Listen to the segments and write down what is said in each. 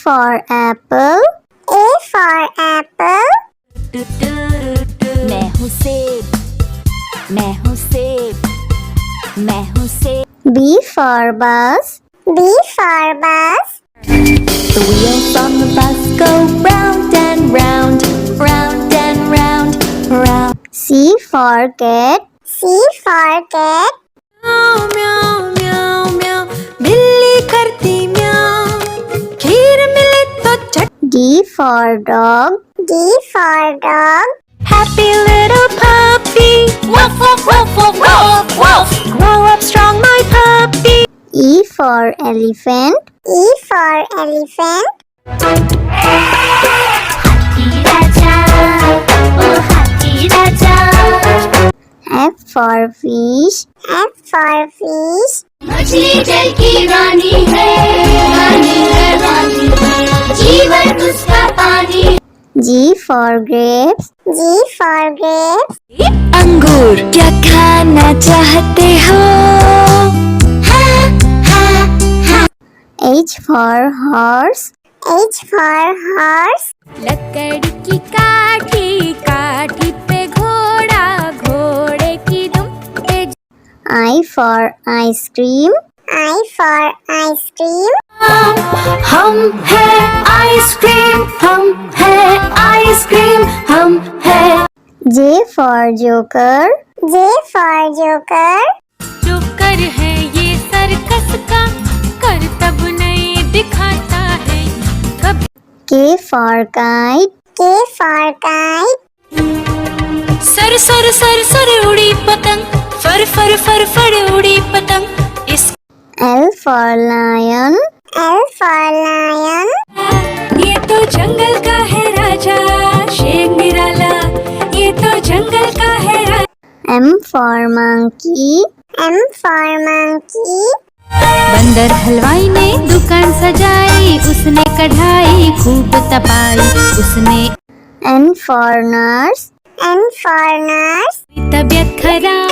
for apple. A for apple. मैं हूँ सेब, मैं हूँ सेब, मैं हूँ सेब। B for bus. B for bus. The wheels on the bus go round and round, round and round, round. C for cat. C for cat. म्याऊ म्याऊ म्याऊ म्याऊ, बिल्ली करती म्याऊ, खीर मिले तो चट। D for dog. D for dog. Happy little puppy, woof woof woof woof woof woof. Grow up strong, my puppy. E for elephant. E for elephant. हाथी राजा, ओ हाथी राजा। F for fish. F for fish. मछली जल की रानी है, रानी है, रानी है, जीवन उसका पानी। G for grapes. G for grapes. अंगूर क्या खाना चाहते हो? H for horse. H for horse. लकड़ी की काठी, काठी पे घोड़ा, घोड़े की दुम पे। I for ice cream. I for ice cream. हम है आइसक्रीम, हम है आइसक्रीम, हम है। J for joker. J for joker. Joker है ये सर्कस का, करतब नहीं दिखाता है कभी। K for kite. K for kite. Sir sir sir sir उड़ी पतंग, फर फर फर फर उड़ी पतंग। इस L for lion. L for lion. ये तो जंगल का है राजा, शेर निराला, ये तो जंगल का है राजा। M for monkey. M for monkey. बंदर हलवाई ने दुकान सजाई, उसने कढ़ाई खूब तपाई, उसने। N for nurse. N for nurse. तबीयत खराब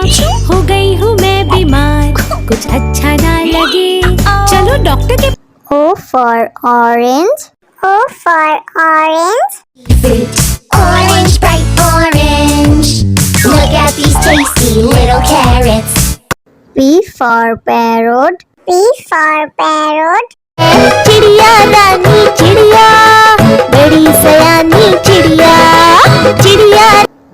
हो गई हूँ मैं बीमार, कुछ अच्छा ना लगे, चलो डॉक्टर के। O for orange. O for orange. Orange, bright orange. Look at these tasty little carrots. P for parrot. P for parrot. चिड़िया रानी चिड़िया, बड़ी सयानी चिड़िया, चिड़िया।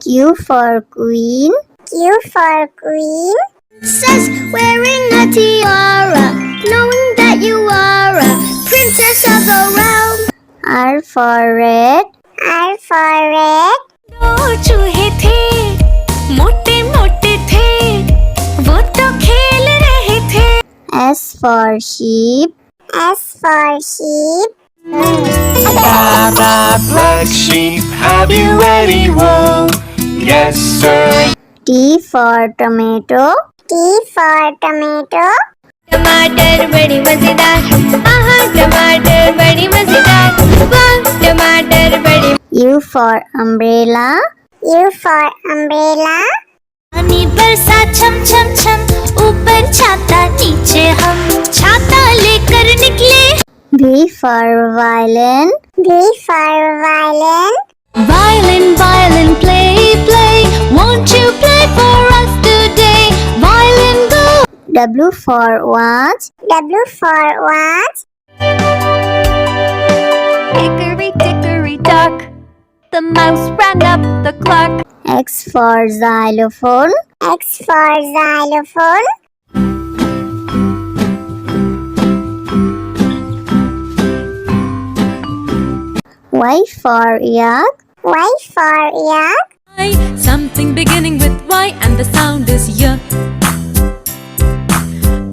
Q for queen. Q for queen. Princess wearing a tiara, knowing that you are a princess of the realm. R for red. R for red. दो चूहे थे, मोटे मोटे थे, वो तो खेल रहे थे। S for sheep. S for sheep. Baa, black sheep, have you any wool? Yes, sir. T for tomato. T for tomato. टमाटर बड़ी मजेदार, आहा टमाटर बड़ी मजेदार, वाह टमाटर बड़ी। U for umbrella. U for umbrella. पानी बरसा छम छम छम, ऊपर छाता नीचे हम, छाता लेकर निकले। V for violin. V for violin. Violin, violin, play, play, won't you play for us today? Violin, go. W for watch. W for watch. Hickory dickory dock, the mouse ran up the clock. X for xylophone. X for xylophone. Y for yak. Y for yak. Something beginning with Y and the sound is Y.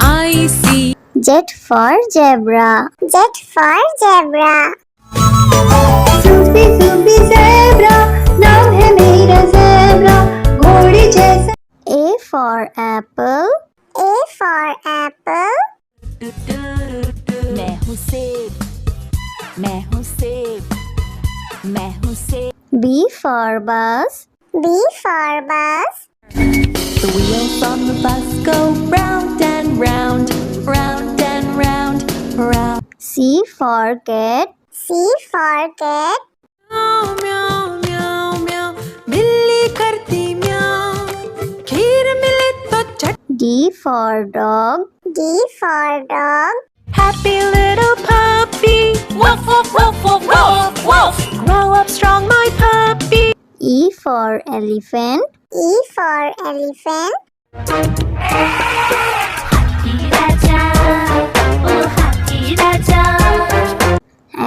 I see. Z for zebra. Z for zebra. Sufi Sufi zebra, नाम है मेरा zebra, घोड़े जैसा। A for apple. A for apple. मैं हूँ सेब, मैं हूँ सेब, मैं हूँ सेब। B for bus. B for bus. The wheels on the bus go round and round, round and round, round. C for cat. C for cat. म्याऊ म्याऊ म्याऊ म्याऊ बिल्ली करती म्याऊ खीर मिले तो चट D for dog. D for dog. Happy little puppy woof woof woof woof woof woof grow up strong my puppy E for elephant. E for elephant. हाथी राजा ओ हाथी राजा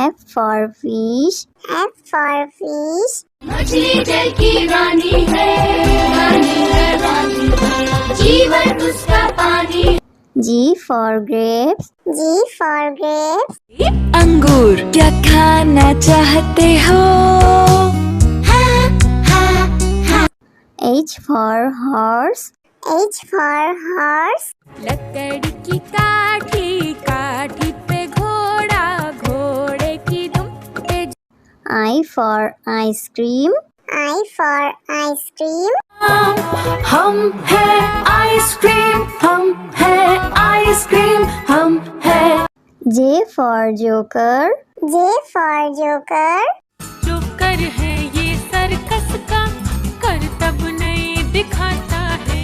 F for fish. F for fish. मछली जल की रानी है रानी है रानी है जीवन उसका पानी G for grapes. G for grapes. अंगूर क्या खाना चाहते हो H for horse. H for horse. लकड़ी की काठी काठी पे घोड़ा घोड़े की दुम पे I for ice cream. I for ice cream. हम है आइसक्रीम हम है आइसक्रीम हम है J for joker. J for joker. Joker है ये सर्कस का करतब नहीं दिखाता है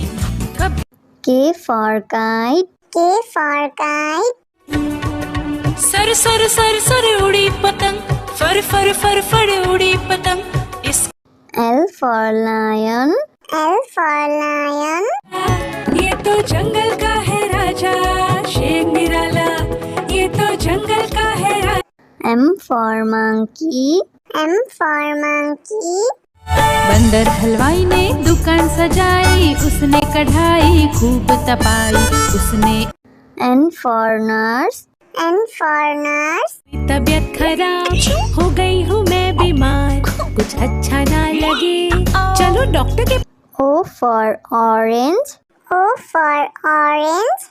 कभी K for kite. K for kite. Sir sir sir sir उड़ी पतंग फर फर फर फर उड़ी पतंग इस L for lion. L for lion. ये तो जंगल का है राजा शेर निराला ये तो जंगल का है राजा M for monkey. M for monkey. बंदर हलवाई ने दुकान सजाई उसने कढ़ाई खूब तपाई उसने N for nurse. N for nurse. तबीयत खराब हो गई हूँ मैं बीमार कुछ अच्छा ना लगे चलो डॉक्टर के O for orange. O for orange.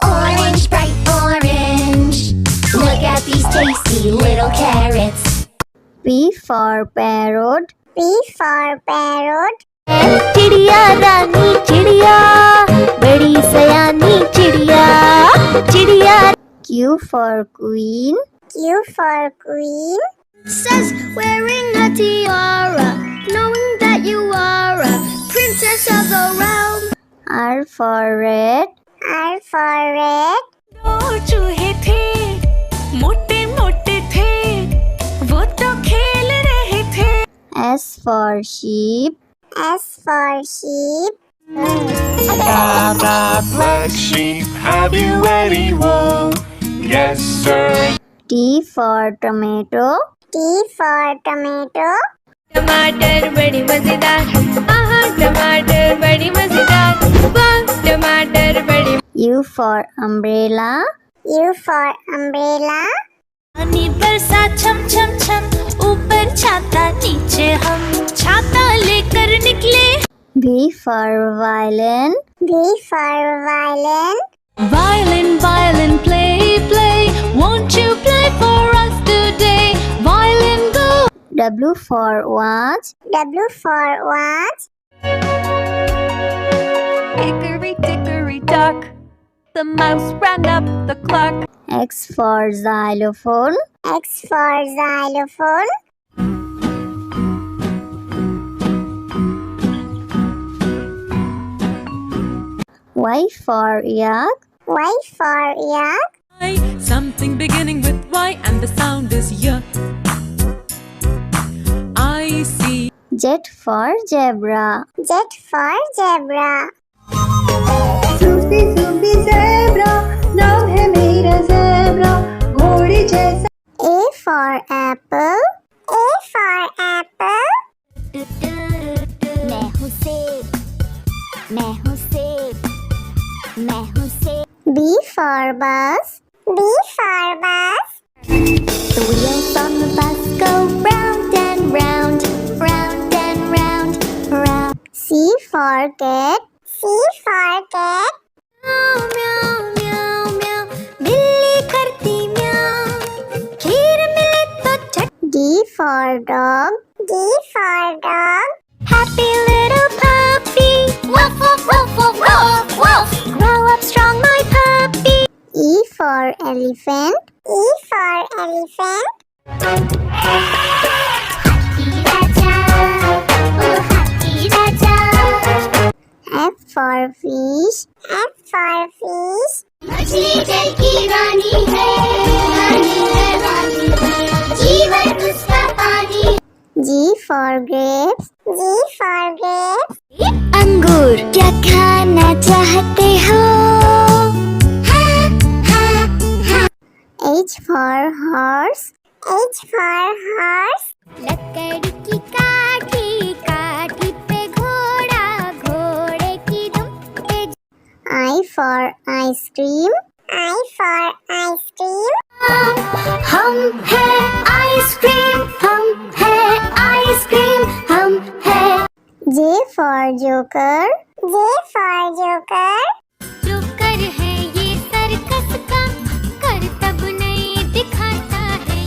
Orange, bright orange. Look at these tasty little carrots. P for parrot. P for parrot. चिड़िया रानी चिड़िया बड़ी सयानी चिड़िया चिड़िया Q for queen. Q for queen. says wearing a tiara knowing that you are a princess of the realm. R for red. R for red. दो चूहे थे मोटे मोटे थे वो तो खेल रहे थे S for sheep. S for sheep. Blah, blah, black sheep, have you any wool? Yes, sir. T for tomato. T for tomato. टमाटर बड़ी मजेदार आहा टमाटर बड़ी मजेदार वाह टमाटर बड़ी U for umbrella. U for umbrella. पानी बरसा छम छम छम ऊपर छाता नीचे हम छाता लेकर निकले V for violin. V for violin. Violin, violin, play, play. Won't you play for us today? Violin, go. W for watch. W for watch. Hickory dickory dock, the mouse ran up the clock. X for xylophone. X for xylophone. Y for yak. Y for yak. Something beginning with Y and the sound is Y. I see. Z for zebra. Z for zebra. Sufi Sufi zebra नाम है मेरा zebra घोड़े जैसा A for apple. A for apple. मैं हूँ सेब मैं हूँ सेब मैं हूँ सेब B for bus. B for bus. The wheels on the bus go round and round round and round round. C for cat. C for cat. म्याऊ म्याऊ म्याऊ म्याऊ बिल्ली करती म्याऊ खीर मिले तो चट D for dog. D for dog. Happy little puppy woof woof woof woof woof woof grow up strong my puppy. E for elephant. E for elephant. F for fish. F for fish. मछली जल की रानी है, रानी है, रानी है, जीवन उसका पानी। G for grapes. G for grapes. अंगूर क्या खाना चाहते हो? H for horse. H for horse. लकड़ी की काठी, काठी पे घोड़ा, घोड़े की दुम पे I for ice cream. I for ice cream. हम हैं आइसक्रीम, हम हैं आइसक्रीम, हम हैं। J for joker. J for joker. Joker है ये सर्कस का, करतब नहीं दिखाता है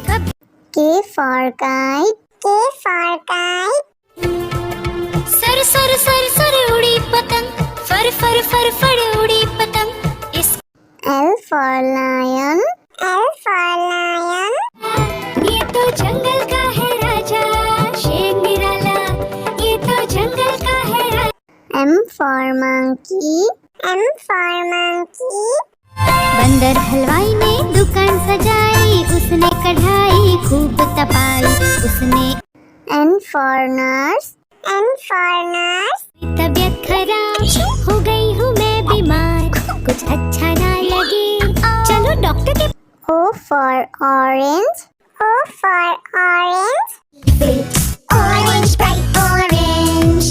कभी। K for kite. K for kite. Sir sir sir sir उड़ी पतंग, फर फर फर फर उड़ी पतंग। इस L for lion. L for lion. ये तो जंगल का है राजा, शेर निराला, ये तो जंगल का है राजा। M for monkey. M for monkey. बंदर हलवाई ने दुकान सजाई, उसने कढ़ाई खूब तपाई, उसने N for nurse. N for nurse. तबीयत खराब हो गई हूँ मैं बीमार, कुछ अच्छा ना लगे चलो डॉक्टर के। O for orange. O for orange. Orange, bright orange.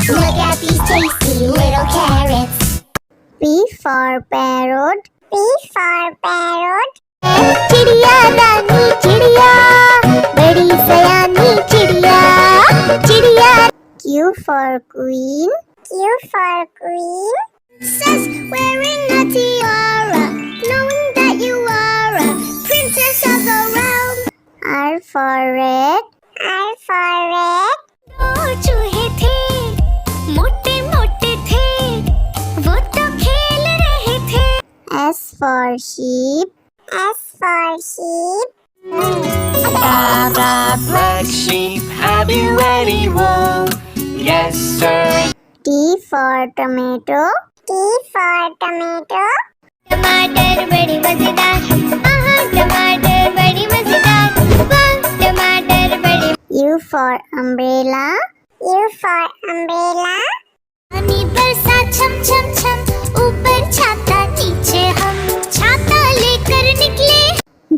Look at these tasty little carrots. P for parrot. P for parrot. चिड़िया दानी चिड़िया, बड़ी सयानी चिड़िया, चिड़िया। Q for queen. Q for queen. Princess wearing a tiara, knowing that you are a princess of the realm. R for red. R for red. दो चूहे थे, मोटे मोटे थे, वो तो खेल रहे थे। S for sheep. S for sheep. Black sheep, have you any wool? Yes, sir. T for tomato. T for tomato. टमाटर बड़ी मजेदार, आहा टमाटर बड़ी मजेदार, वाह टमाटर बड़ी। U for umbrella. U for umbrella. पानी बरसा छम छम छम, ऊपर छाता नीचे हम, छाता लेकर निकले।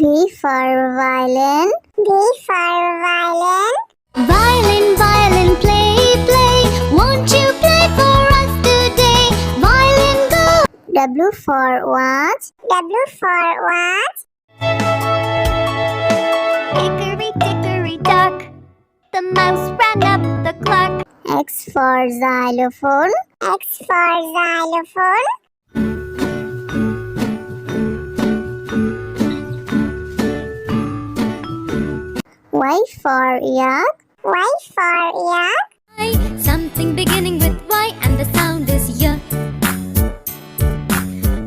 V for violin. V for violin. Violin, violin, play, play, won't you play for us today? Violin, go. W for watch. W for watch. Hickory dickory dock, the mouse ran up the clock. X for xylophone. X for xylophone. Y for yak. Y for yak. Something beginning with Y and the sound is Y.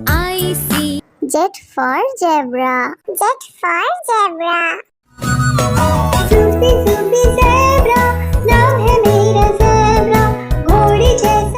I see. Z for zebra. Z for zebra. Zoopy, zoopy, zebra.